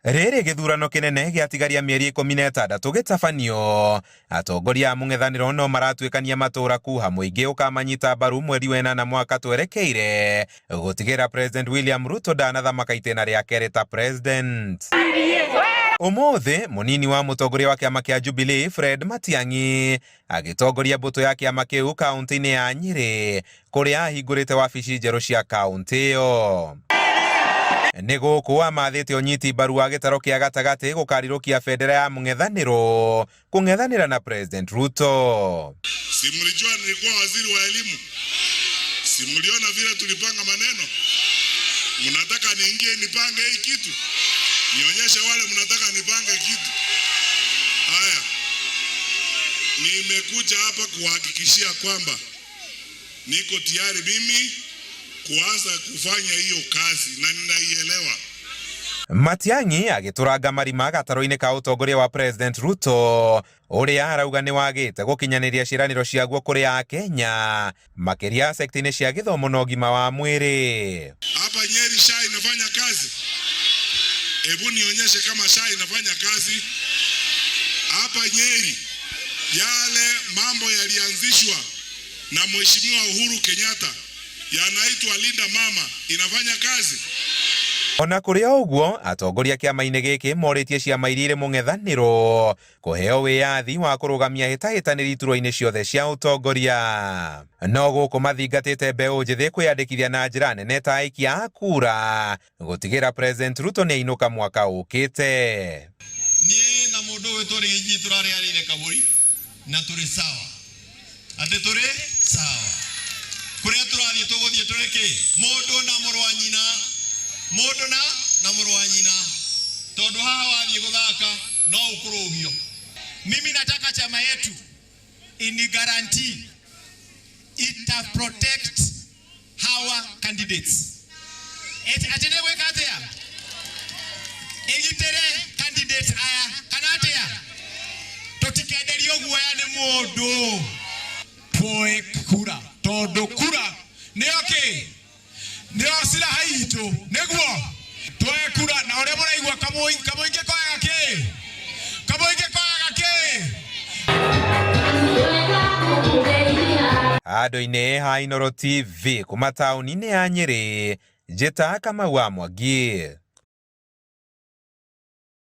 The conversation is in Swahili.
Rĩrĩ gĩthurano kĩnene gĩatigaria mĩeri 16 gĩtabanio, atongoria a mũng'ethanĩro no maratuĩkania matũra kuha mũingĩ ũkamanyita mbaru mweri wa 8 mwaka twerekeire gũtigĩra President William Ruto ndanathamaka itĩna rĩa kerĩ ta president. Ũmũthĩ mũnini wa mũtongoria wa kĩama kĩa Jubilee Fred Matiang'i agĩtongoria mbũtũ ya kĩama kĩu kaunti-inĩ ya Nyĩrĩ kũrĩa ahingũrĩte wabici njerũ cia kaunti ĩyo. Nĩ gũkũ amathĩte ũnyiti mbaru wa gĩtaro kĩa gatagatĩ gũkarirũkia bendera ya mũng'ethanĩro kũng'ethanĩra na President Ruto. Si mlijua nilikuwa waziri wa elimu? Si mliona vile tulipanga maneno? Mnataka niingie nipange hii kitu? Nionyeshe wale mnataka nipange kitu. Haya. Nimekuja hapa kuhakikishia kwamba niko tayari mimi kuanza kufanya hiyo kazi na ninaielewa. Matiang'i agĩtũranga marima gataro-inĩ ka ũtongoria wa President Ruto ũrĩa arauga nĩ wagĩte gũkinyanĩria ciĩranĩro ciaguo kũrĩ Akenya makĩria sekta-inĩ cia gĩthomo na ũgima wa mwĩrĩ. Hapa Nyeri SHA inafanya kazi. Hebu nionyeshe kama SHA inafanya kazi. Hapa Nyeri yale mambo yalianzishwa na Mheshimiwa Uhuru Kenyatta yanaitwa Linda Mama inafanya kazi. Ona kũrĩ ũguo atongoria kĩama-inĩ gĩkĩ morĩtie ciama iria irĩ mũng'ethanĩro kũheo wĩyathi wa kũrũgamia hĩtahĩtanĩri iturwa-inĩ ciothe cia ũtongoria. No gũkũ mathingatĩte mbeũ njĩthĩ kwĩyandĩkithia na njĩra nene ta aikia a kura gũtigĩra President Ruto nĩ ainũka mwaka ũkĩte. Niĩ na mũndũ ũyũ tũrĩ iji tũrarĩarĩire kabũri na tũrĩ sawa. Atĩ tũrĩ sawa. Kũrĩa tũrathiĩ tũgũthiĩ tũrĩ kĩ? Mũndũ na mũrũ wa nyina. Mũndũ na mũrũ wa nyina. Tondũ haha wathiĩ gũthaka no ũkũrũgio. Mimi nataka chama yetu ini guarantee ita protect our candidates. Atene gwĩka atĩa? Ĩgitĩre candidates aya kana atĩa? Tũtikenderio guoya nĩ mũndũ. Twoe kura. Tondũ kura nĩyo kĩ? Nĩyo silaha itũ. Nĩguo twoe kura na ũrĩa mũraigua kamũingĩ koyaga kĩ? Kamũingĩ koyaga kĩ? Handũ-inĩ ha Inooro TV kuma taũni-inĩ ya Nyĩrĩ, njĩta Kamau wa Mwangi.